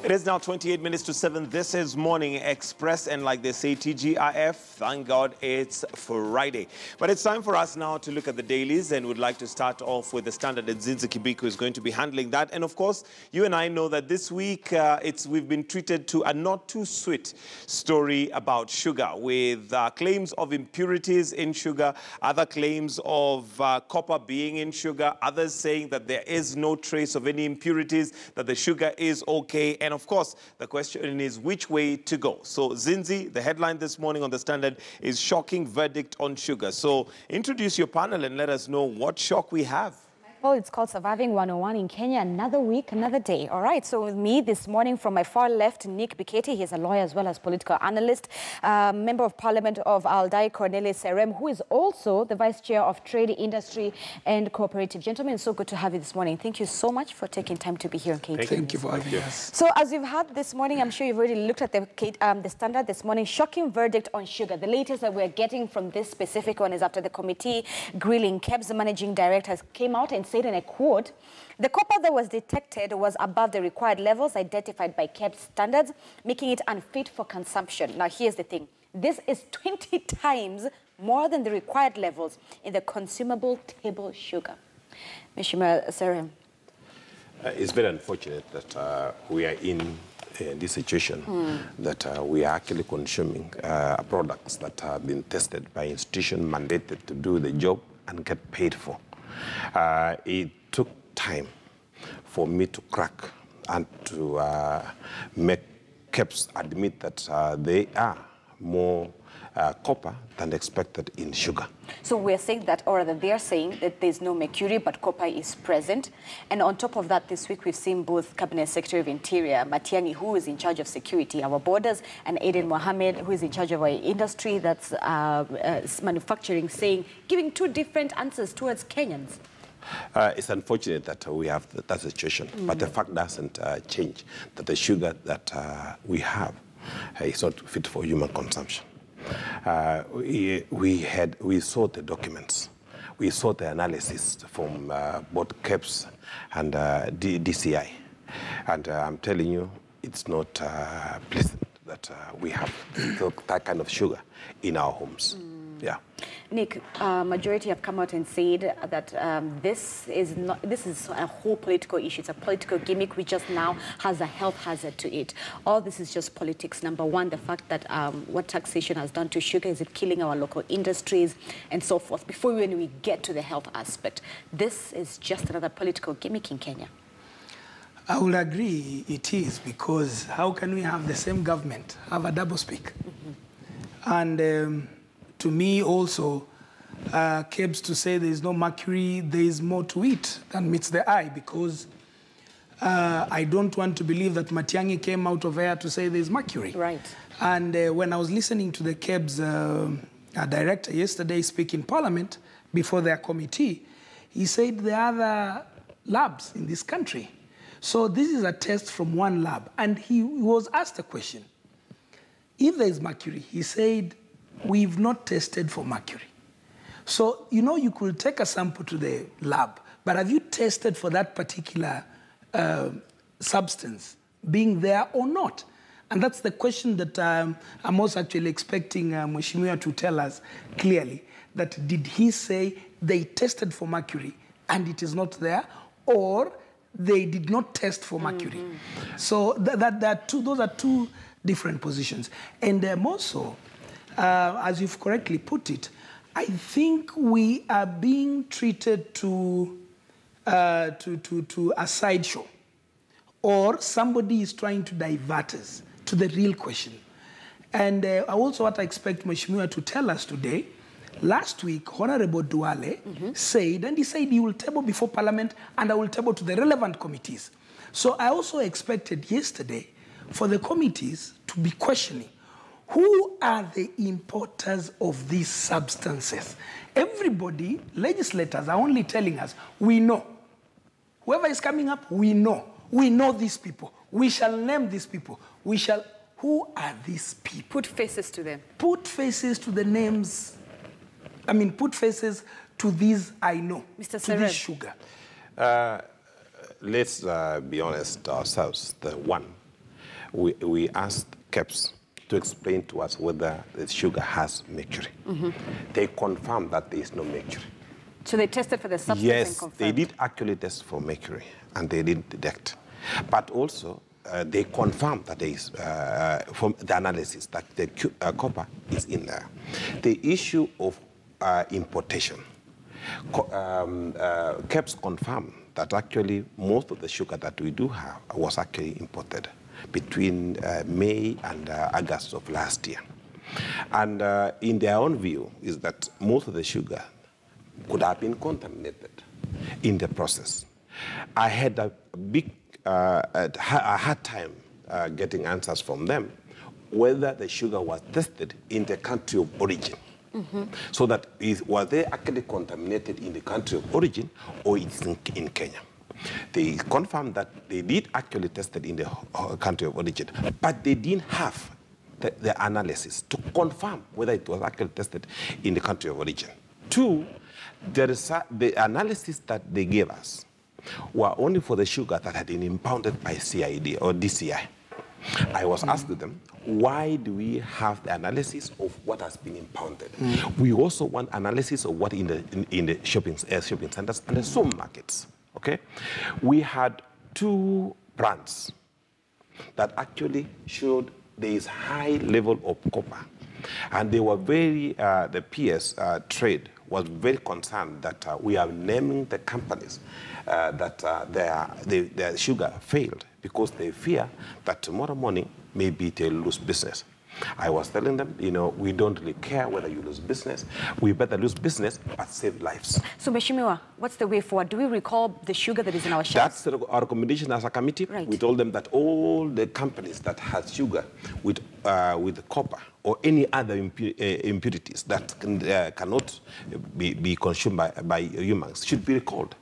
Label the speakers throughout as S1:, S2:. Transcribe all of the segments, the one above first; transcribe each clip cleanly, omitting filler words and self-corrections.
S1: It is now 28 minutes to 7. This is Morning Express, and like they say, TGIF, thank God it's Friday. But it's time for us now to look at the dailies, and we'd like to start off with the Standard and Zinzi Kibiko who is going to be handling that. And of course, you and I know that this week we've been treated to a not too sweet story about sugar, with claims of impurities in sugar, other claims of copper being in sugar, others saying that there is no trace of any impurities, that the sugar is okay. And of course, the question is which way to go. So Zinzi, the headline this morning on the Standard is shocking verdict on sugar. So introduce your panel and let us know what shock we have.
S2: Well, it's called Surviving 101 in Kenya. Another week, another day. All right. So with me this morning from my far left, Nick Biketi. He's a lawyer as well as political analyst, member of parliament of Aldai Cornelius Serem, who is also the vice chair of Trade, Industry and Cooperative. Gentlemen, so good to have you this morning. Thank you so much for taking time to be here on KTV.
S3: Thank you for having us.
S2: So as you've heard this morning, I'm sure you've already looked at the Standard this morning. Shocking verdict on sugar. The latest that we're getting from this specific one is after the committee grilling KEBS managing directors came out and said, and I quote, the copper that was detected was above the required levels identified by KEBS standards, making it unfit for consumption. Now, here's the thing. This is 20 times more than the required levels in the consumable table sugar. Mheshimiwa Serem.
S4: It's very unfortunate that we are in this situation, that we are actually consuming products that have been tested by institutions mandated to do the job and get paid for. It took time for me to crack and to make KEBS admit that they are more copper than expected in sugar.
S2: So we're saying that, or rather they're saying that there's no mercury, but copper is present. And on top of that, this week we've seen both Cabinet Secretary of Interior, Matiangi, who is in charge of security, our borders, and Aden Mohammed, who is in charge of our industry, that's manufacturing, giving two different answers towards Kenyans.
S4: It's unfortunate that we have that situation, but the fact doesn't change that the sugar that we have is not fit for human consumption. We saw the documents. We saw the analysis from both KEBS and DCI. And I'm telling you, it's not pleasant that we have that kind of sugar in our homes. Yeah.
S2: Nick, majority have come out and said that this is a whole political issue. It's a political gimmick which just now has a health hazard to it. All this is just politics. Number one, the fact that what taxation has done to sugar, is it killing our local industries and so forth. Before we get to the health aspect, this is just another political gimmick in Kenya.
S3: I will agree it is, because how can we have the same government have a double speak? And to me also, KEBS to say there is no mercury, there is more to it than meets the eye, because I don't want to believe that Matiangi came out of air to say there is mercury.
S2: Right.
S3: And when I was listening to the KEBS director yesterday speak in Parliament before their committee, he said there are other labs in this country. So this is a test from one lab. And he was asked a question. If there is mercury, he said, we've not tested for mercury. So, you know, you could take a sample to the lab, but have you tested for that particular substance being there or not? And that's the question that I'm also actually expecting Mheshimiwa to tell us clearly, that did he say they tested for mercury and it is not there, or they did not test for mercury? So those are two different positions. And also, as you've correctly put it, I think we are being treated to a sideshow, or somebody is trying to divert us to the real question. And also what I expect Mheshimiwa to tell us today, last week, Honorable Duale said, and he said he will table before Parliament and I will table to the relevant committees. So I also expected yesterday for the committees to be questioning, who are the importers of these substances? Everybody, legislators are only telling us, we know. Whoever is coming up, we know. We know these people. We shall name these people. We shall... Who are these people?
S2: Put faces to them.
S3: Put faces to the names. I mean, put faces to these I know.
S2: Mr.
S3: To this sugar.
S4: Let's be honest ourselves. The one, we asked KEBS to explain to us whether the sugar has mercury. They confirmed that there is no mercury.
S2: So they tested for the substance and
S4: Yes,
S2: confirmed?
S4: they did actually test for mercury, and they didn't detect. But also, they confirmed that there is, from the analysis, that the copper is in there. The issue of importation, KEBS confirmed that actually most of the sugar that we do have was actually imported between May and August of last year. And in their own view is that most of the sugar could have been contaminated in the process. I had a hard time getting answers from them whether the sugar was tested in the country of origin. So that was they actually contaminated in the country of origin or it's in Kenya. They confirmed that they did actually test it in the country of origin, but they didn't have the analysis to confirm whether it was actually tested in the country of origin. Two, the analysis that they gave us were only for the sugar that had been impounded by CID or DCI. I was asking them, why do we have the analysis of what has been impounded? We also want analysis of what in the shopping centers and the supermarkets. Okay, we had 2 brands that actually showed there is high level of copper, and they were very. The PS trade was very concerned that we are naming the companies that their sugar failed because they fear that tomorrow morning maybe they'll lose business. I was telling them, you know, we don't really care whether you lose business. We better lose business but save lives.
S2: So, Mheshimiwa, what's the way forward? Do we recall the sugar that is in our shelves?
S4: That's our recommendation as a committee.
S2: Right.
S4: We told them that all the companies that have sugar with copper or any other impurities that cannot be consumed by humans should be recalled.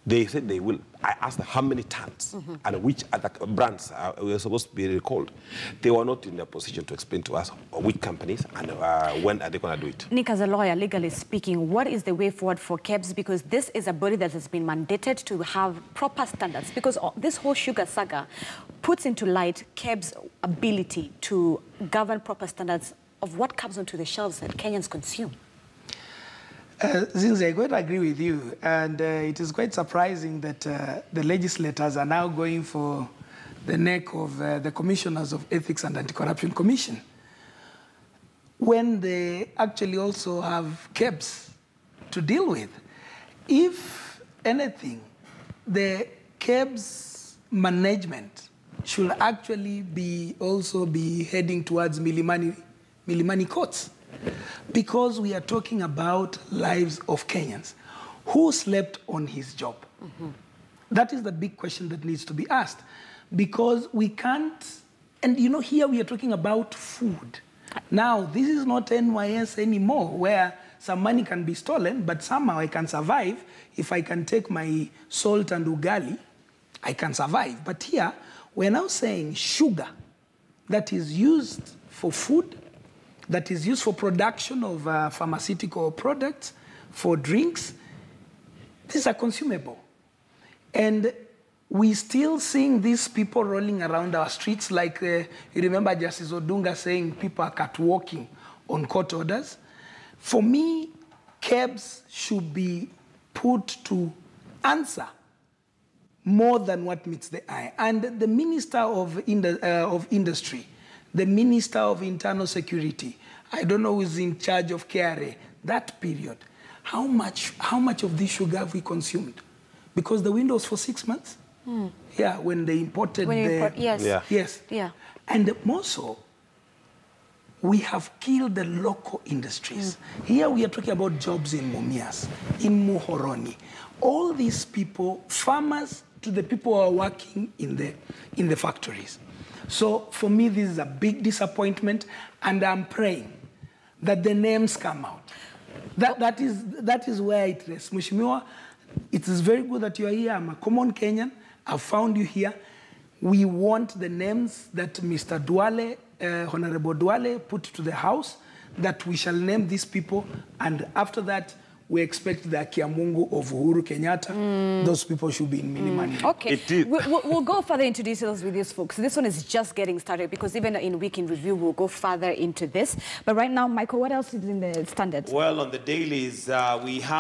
S4: They said they will. I asked them how many tons and which other brands were supposed to be recalled. They were not in a position to explain to us which companies and when are they going to do it.
S2: Nick, as a lawyer, legally speaking, what is the way forward for KEBS? Because this is a body that has been mandated to have proper standards. Because this whole sugar saga puts into light KEBS' ability to govern proper standards of what comes onto the shelves that Kenyans consume.
S3: Zinzi, I quite agree with you, and it is quite surprising that the legislators are now going for the neck of the Commissioners of Ethics and Anti-Corruption Commission, when they actually also have KEBS to deal with. If anything, the KEBS management should actually also be heading towards Milimani courts. Because we are talking about lives of Kenyans. Who slept on his job? That is the big question that needs to be asked. Because we can't, and you know, here we are talking about food. Now, this is not NYS anymore, where some money can be stolen, but somehow I can survive. If I can take my salt and ugali, I can survive. But here, we're now saying sugar that is used for food, that is used for production of pharmaceutical products, for drinks. These are consumable. And we still seeing these people rolling around our streets like, you remember Justice Odunga saying people are catwalking on court orders. For me, KEBS should be put to answer more than what meets the eye. And the Minister of Industry, the Minister of Internal Security, I don't know who's in charge of KRA, that period, how much of this sugar have we consumed? Because the window was for 6 months. Yeah, when they imported
S2: yes.
S4: Yeah.
S3: Yes.
S2: Yeah.
S3: And more so, we have killed the local industries. Here we are talking about jobs in Mumias, in Muhoroni. All these people, farmers to the people who are working in the factories. So for me, this is a big disappointment, and I'm praying that the names come out. That is where it rests. Mheshimiwa, it is very good that you are here. I'm a common Kenyan. I've found you here. We want the names that Mr. Duale, Honorable Duale, put to the House, that we shall name these people, and after that, we expect the Kiamungu of Uhuru Kenyatta. Those people should be in mini-money.
S2: Okay,
S1: It did.
S2: we'll go further into details with these folks. This one is just getting started because even in Week in Review, we'll go further into this. But right now, Michael, what else is in the standards?
S1: Well, on the dailies, we have